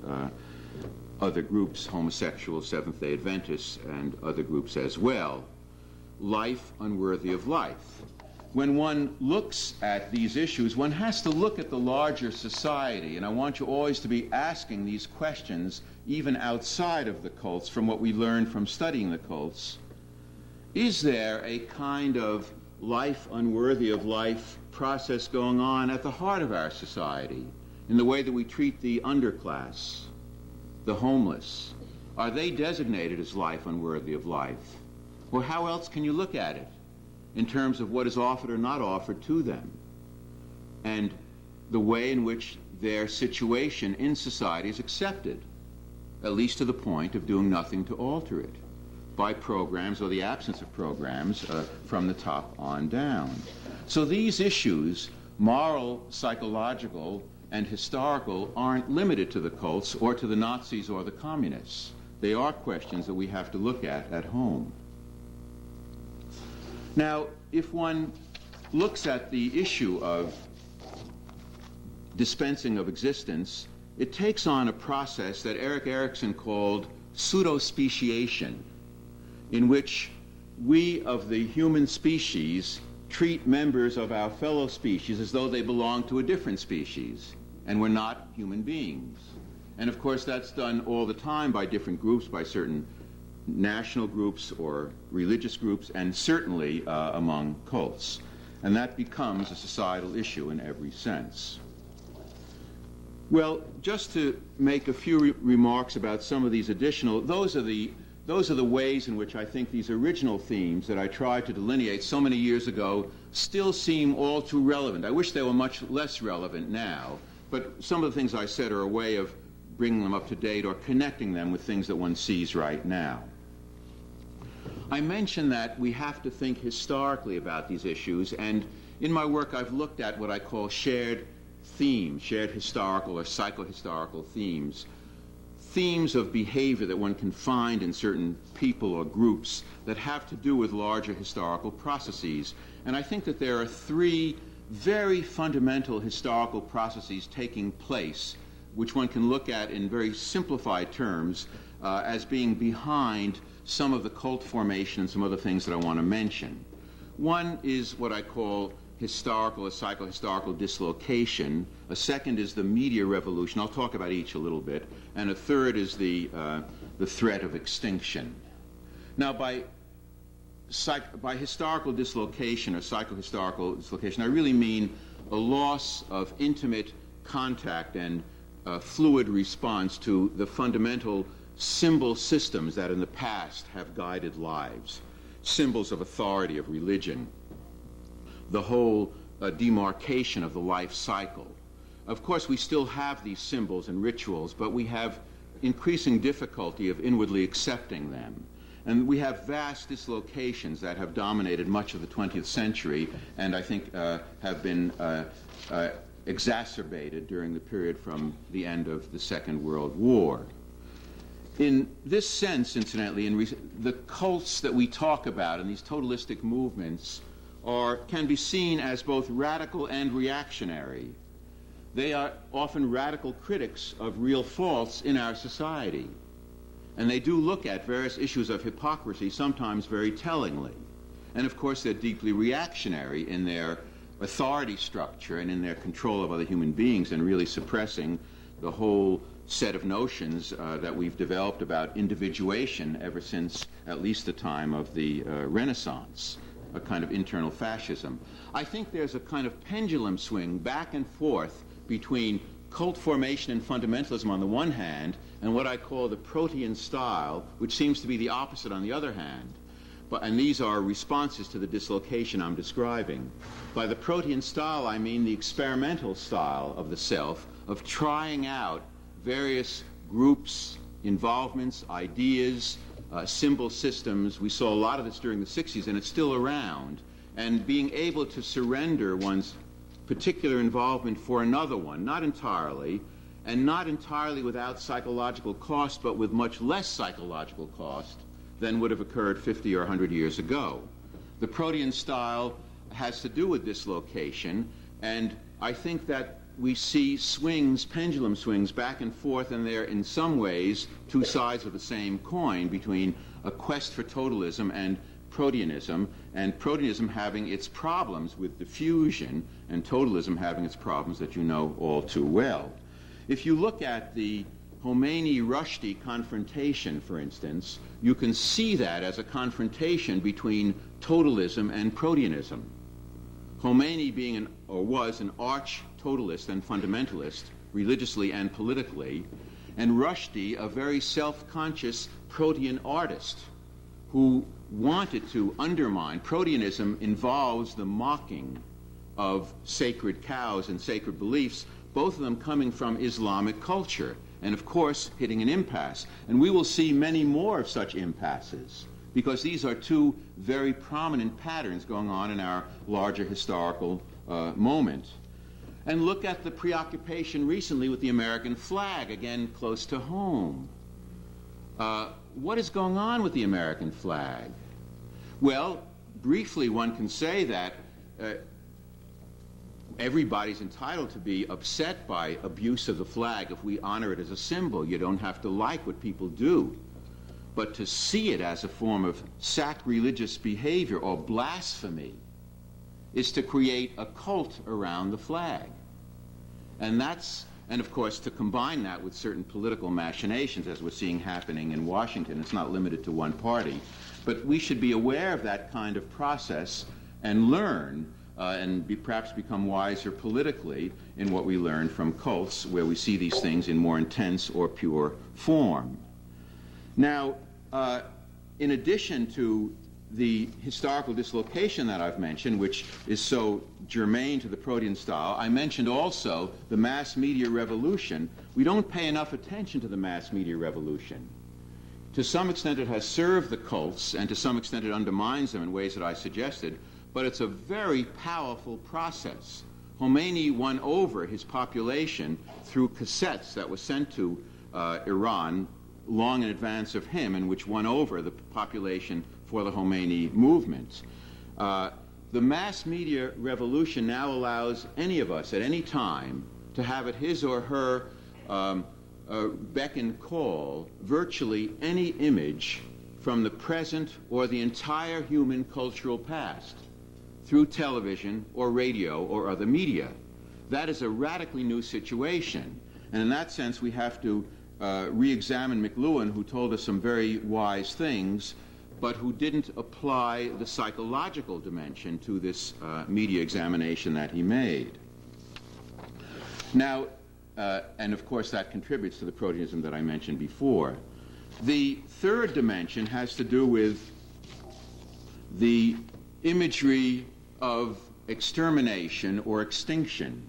Speaker 2: other groups, homosexuals, Seventh-day Adventists, and other groups as well. Life unworthy of life. When one looks at these issues, one has to look at the larger society, and I want you always to be asking these questions even outside of the cults from what we learned from studying the cults. Is there a kind of life unworthy of life process going on at the heart of our society in the way that we treat the underclass, the homeless? Are they designated as life unworthy of life? Or how else can you look at it in terms of what is offered or not offered to them, and the way in which their situation in society is accepted, at least to the point of doing nothing to alter it, by programs or the absence of programs from the top on down. So these issues, moral, psychological, and historical, aren't limited to the cults or to the Nazis or the communists. They are questions that we have to look at home. Now, if one looks at the issue of dispensing of existence, it takes on a process that Erik Erikson called pseudospeciation, in which we of the human species treat members of our fellow species as though they belong to a different species, and we're not human beings. And of course that's done all the time by different groups, by certain national groups or religious groups, and certainly among cults. And that becomes a societal issue in every sense. Well, just to make a few remarks about some of these additional, those are the those are the ways in which I think these original themes that I tried to delineate so many years ago still seem all too relevant. I wish they were much less relevant now, but some of the things I said are a way of bringing them up to date or connecting them with things that one sees right now. I mentioned that we have to think historically about these issues, and in my work I've looked at what I call shared themes, shared historical or psychohistorical themes. Themes of behavior that one can find in certain people or groups that have to do with larger historical processes. And I think that there are three very fundamental historical processes taking place, which one can look at in very simplified terms as being behind some of the cult formation and some other things that I want to mention. One is what I call historical or psychohistorical dislocation. A second is the media revolution. I'll talk about each a little bit. And a third is the threat of extinction. Now, by historical dislocation or psychohistorical dislocation, I really mean a loss of intimate contact and fluid response to the fundamental symbol systems that in the past have guided lives, symbols of authority, of religion, the whole demarcation of the life cycle. Of course, we still have these symbols and rituals, but we have increasing difficulty of inwardly accepting them. And we have vast dislocations that have dominated much of the 20th century and I think have been exacerbated during the period from the end of the Second World War. In this sense, incidentally, the cults that we talk about and these totalistic movements can be seen as both radical and reactionary. They are often radical critics of real faults in our society. And they do look at various issues of hypocrisy, sometimes very tellingly. And of course, they're deeply reactionary in their authority structure and in their control of other human beings and really suppressing the whole set of notions that we've developed about individuation ever since at least the time of the Renaissance, a kind of internal fascism. I think there's a kind of pendulum swing back and forth between cult formation and fundamentalism on the one hand and what I call the protean style, which seems to be the opposite on the other hand. And these are responses to the dislocation I'm describing. By the protean style, I mean the experimental style of the self, of trying out various groups, involvements, ideas, symbol systems. We saw a lot of this during the 60s, and it's still around. And being able to surrender one's particular involvement for another one, not entirely, and not entirely without psychological cost, but with much less psychological cost than would have occurred 50 or 100 years ago. The protean style has to do with dislocation, and I think that we see swings, pendulum swings back and forth, and they're in some ways two sides of the same coin between a quest for totalism and proteanism having its problems with diffusion and totalism having its problems that you know all too well. If you look at the Khomeini-Rushdie confrontation, for instance, you can see that as a confrontation between totalism and proteanism. Khomeini was an arch totalist and fundamentalist, religiously and politically, and Rushdie, a very self-conscious protean artist who wanted to undermine. Proteanism involves the mocking of sacred cows and sacred beliefs, both of them coming from Islamic culture, and of course hitting an impasse. And we will see many more of such impasses, because these are two very prominent patterns going on in our larger historical moment. And look at the preoccupation recently with the American flag, again close to home. What is going on with the American flag? Well, briefly one can say that everybody's entitled to be upset by abuse of the flag if we honor it as a symbol. You don't have to like what people do. But to see it as a form of sacrilegious behavior or blasphemy is to create a cult around the flag. And of course, to combine that with certain political machinations, as we're seeing happening in Washington. It's not limited to one party. But we should be aware of that kind of process and learn and perhaps become wiser politically in what we learn from cults, where we see these things in more intense or pure form. Now, in addition to the historical dislocation that I've mentioned, which is so germane to the Protean style, I mentioned also the mass media revolution. We don't pay enough attention to the mass media revolution. To some extent it has served the cults, and to some extent it undermines them in ways that I suggested, but it's a very powerful process. Khomeini won over his population through cassettes that were sent to Iran long in advance of him, and which won over the population for the Khomeini movement. The mass media revolution now allows any of us at any time to have at his or her beck and call virtually any image from the present or the entire human cultural past through television or radio or other media. That is a radically new situation. And in that sense, we have to re-examine McLuhan, who told us some very wise things, but who didn't apply the psychological dimension to this media examination that he made. Now, and of course that contributes to the Proteanism that I mentioned before. The third dimension has to do with the imagery of extermination or extinction.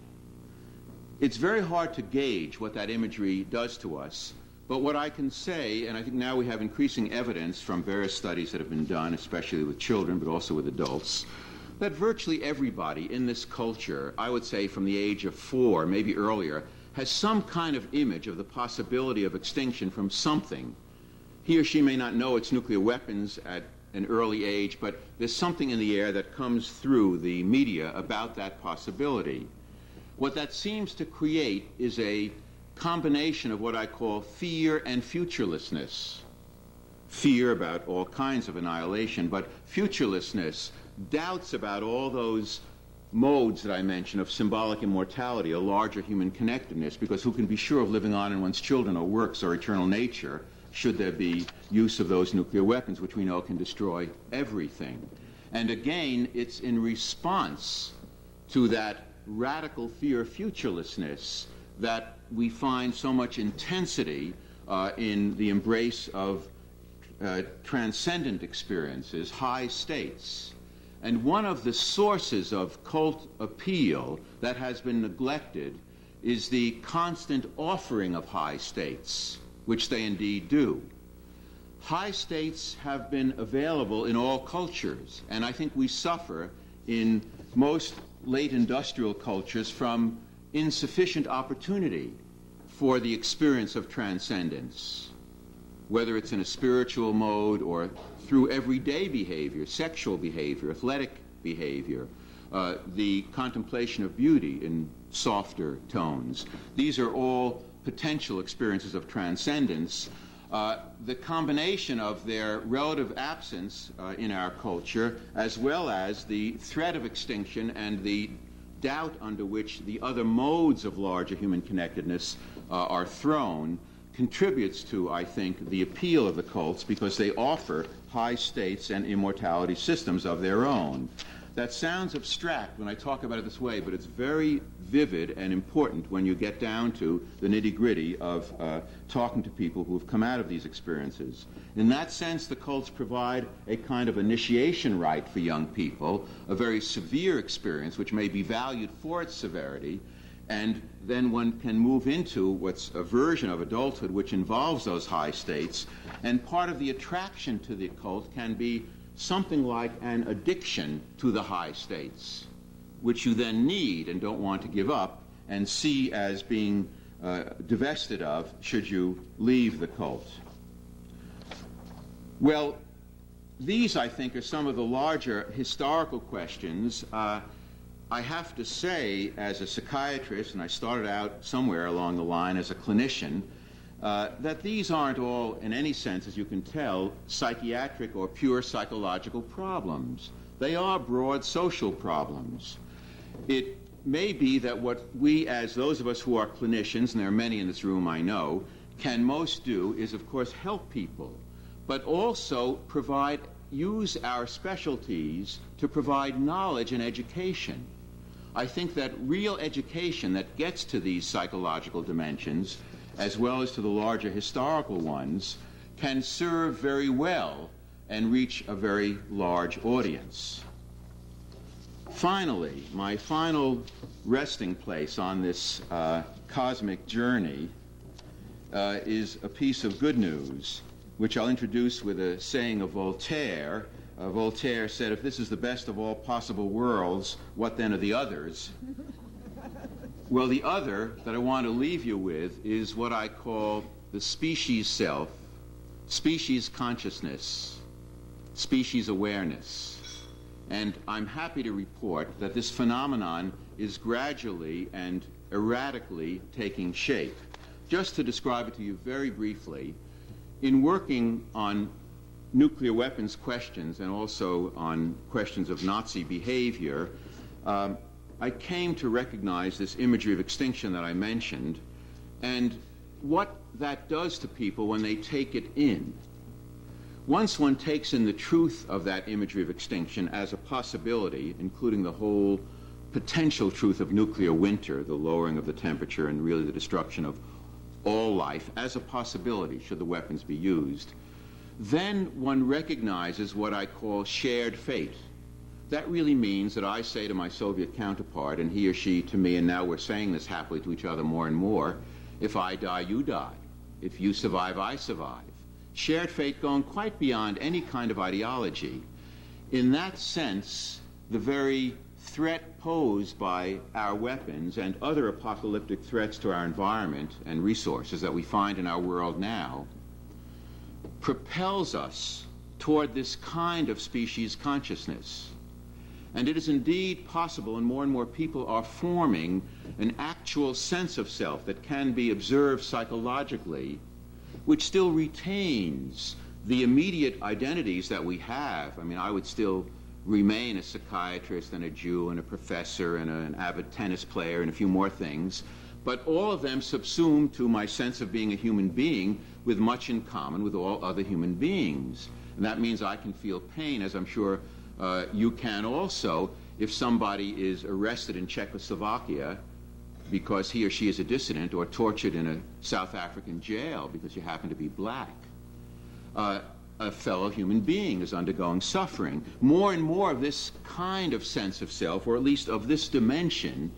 Speaker 2: It's very hard to gauge what that imagery does to us, but what I can say, and I think now we have increasing evidence from various studies that have been done, especially with children, but also with adults, that virtually everybody in this culture, I would say from the age of 4, maybe earlier, has some kind of image of the possibility of extinction from something. He or she may not know it's nuclear weapons at an early age, but there's something in the air that comes through the media about that possibility. What that seems to create is a combination of what I call fear and futurelessness. Fear about all kinds of annihilation, but futurelessness, doubts about all those modes that I mentioned of symbolic immortality, a larger human connectedness, because who can be sure of living on in one's children or works or eternal nature should there be use of those nuclear weapons, which we know can destroy everything. And again, it's in response to that radical fear of futurelessness that we find so much intensity in the embrace of transcendent experiences, high states. And one of the sources of cult appeal that has been neglected is the constant offering of high states, which they indeed do. High states have been available in all cultures, and I think we suffer in most late industrial cultures from insufficient opportunity for the experience of transcendence, whether it's in a spiritual mode or through everyday behavior, sexual behavior, athletic behavior, the contemplation of beauty in softer tones. These are all potential experiences of transcendence. The combination of their relative absence in our culture, as well as the threat of extinction and the doubt under which the other modes of larger human connectedness are thrown, contributes to, I think, the appeal of the cults, because they offer high states and immortality systems of their own. That sounds abstract when I talk about it this way, but it's very vivid and important when you get down to the nitty-gritty of talking to people who have come out of these experiences. In that sense, the cults provide a kind of initiation rite for young people, a very severe experience which may be valued for its severity, and then one can move into what's a version of adulthood which involves those high states, and part of the attraction to the cult can be something like an addiction to the high states, which you then need and don't want to give up and see as being divested of should you leave the cult. Well, these, I think, are some of the larger historical questions. I have to say, as a psychiatrist, and I started out somewhere along the line as a clinician, that these aren't all, in any sense, as you can tell, psychiatric or pure psychological problems. They are broad social problems. It may be that what we, as those of us who are clinicians, and there are many in this room I know, can most do is, of course, help people, but also use our specialties to provide knowledge and education. I think that real education that gets to these psychological dimensions, as well as to the larger historical ones, can serve very well and reach a very large audience. Finally, my final resting place on this cosmic journey is a piece of good news, which I'll introduce with a saying of Voltaire. Voltaire said, "If this is the best of all possible worlds, what then are the others?" Well, the other that I want to leave you with is what I call the species self, species consciousness, species awareness. And I'm happy to report that this phenomenon is gradually and erratically taking shape. Just to describe it to you very briefly, in working on nuclear weapons questions and also on questions of Nazi behavior, I came to recognize this imagery of extinction that I mentioned, and what that does to people when they take it in. Once one takes in the truth of that imagery of extinction as a possibility, including the whole potential truth of nuclear winter, the lowering of the temperature and really the destruction of all life as a possibility should the weapons be used, then one recognizes what I call shared fate. That really means that I say to my Soviet counterpart, and he or she to me, and now we're saying this happily to each other more and more, if I die, you die. If you survive, I survive. Shared fate going quite beyond any kind of ideology. In that sense, the very threat posed by our weapons and other apocalyptic threats to our environment and resources that we find in our world now propels us toward this kind of species consciousness. And it is indeed possible, and more people are forming an actual sense of self that can be observed psychologically, which still retains the immediate identities that we have. I mean, I would still remain a psychiatrist and a Jew and a professor and an avid tennis player and a few more things, but all of them subsumed to my sense of being a human being with much in common with all other human beings. And that means I can feel pain, as I'm sure you can also, if somebody is arrested in Czechoslovakia because he or she is a dissident, or tortured in a South African jail because you happen to be black. A fellow human being is undergoing suffering. More and more of this kind of sense of self, or at least of this dimension,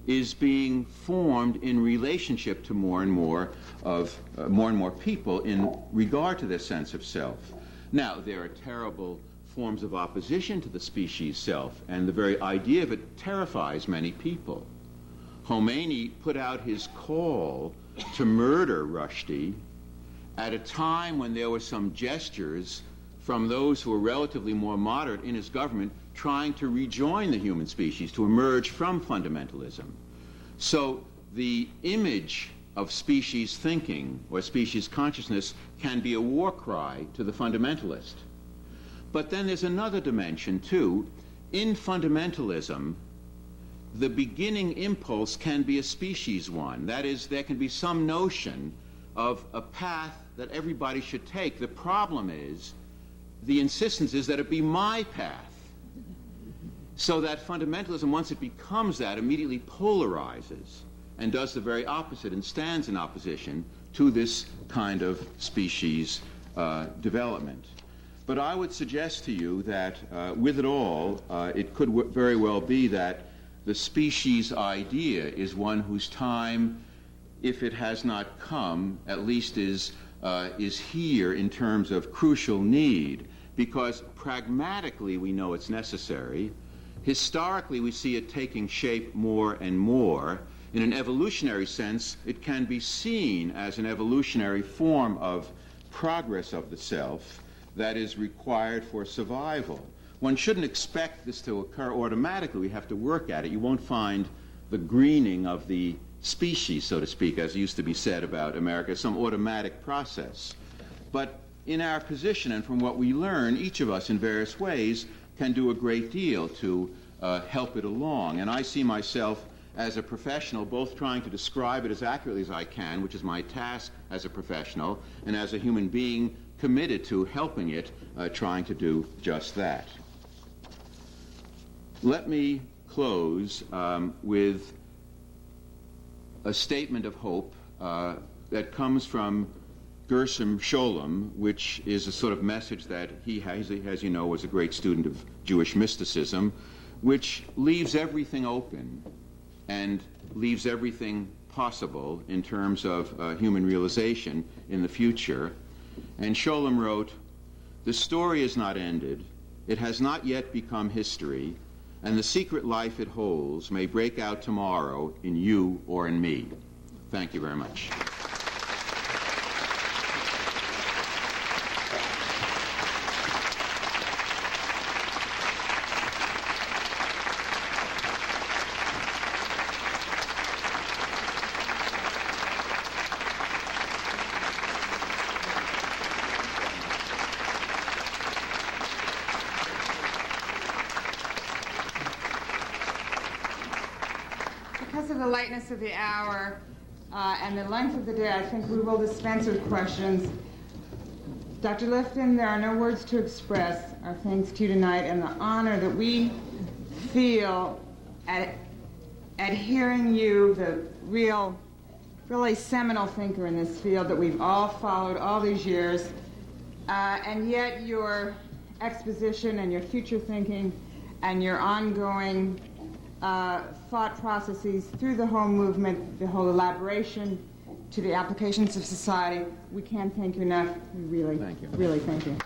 Speaker 2: is being formed in relationship to more and more people in regard to this sense of self. Now, there are terrible forms of opposition to the species self, and the very idea of it terrifies many people. Khomeini put out his call to murder Rushdie at a time when there were some gestures from those who were relatively more moderate in his government trying to rejoin the human species, to emerge from fundamentalism. So the image of species thinking or species consciousness can be a war cry to the fundamentalist. But then there's another dimension too. In fundamentalism, the beginning impulse can be a species one. That is, there can be some notion of a path that everybody should take. The problem is, the insistence is that it be my path. So that fundamentalism, once it becomes that, immediately polarizes and does the very opposite and stands in opposition to this kind of species development. But I would suggest to you that with it all, it could very well be that the species idea is one whose time, if it has not come, at least is here in terms of crucial need, because pragmatically we know it's necessary. Historically we see it taking shape more and more. In an evolutionary sense, it can be seen as an evolutionary form of progress of the self that is required for survival. One shouldn't expect this to occur automatically. We have to work at it. You won't find the greening of the species, so to speak, as used to be said about America, some automatic process. But in our position and from what we learn, each of us in various ways can do a great deal to help it along. And I see myself as a professional both trying to describe it as accurately as I can, which is my task as a professional, and as a human being committed to helping it, trying to do just that. Let me close with a statement of hope that comes from Gershom Scholem, which is a sort of message that he has, as you know, was a great student of Jewish mysticism, which leaves everything open and leaves everything possible in terms of human realization in the future. And Scholem wrote, "The story is not ended. It has not yet become history, and the secret life it holds may break out tomorrow in you or in me." Thank you very much.
Speaker 3: Because of the lateness of the hour and the length of the day, I think we will dispense with questions. Dr. Lifton, there are no words to express our thanks to you tonight and the honor that we feel at hearing you, the really seminal thinker in this field that we've all followed all these years, and yet your exposition and your future thinking and your ongoing thought processes through the whole movement, the whole elaboration to the applications of society. We can't thank you enough. We really,
Speaker 2: thank you.
Speaker 3: Really thank you.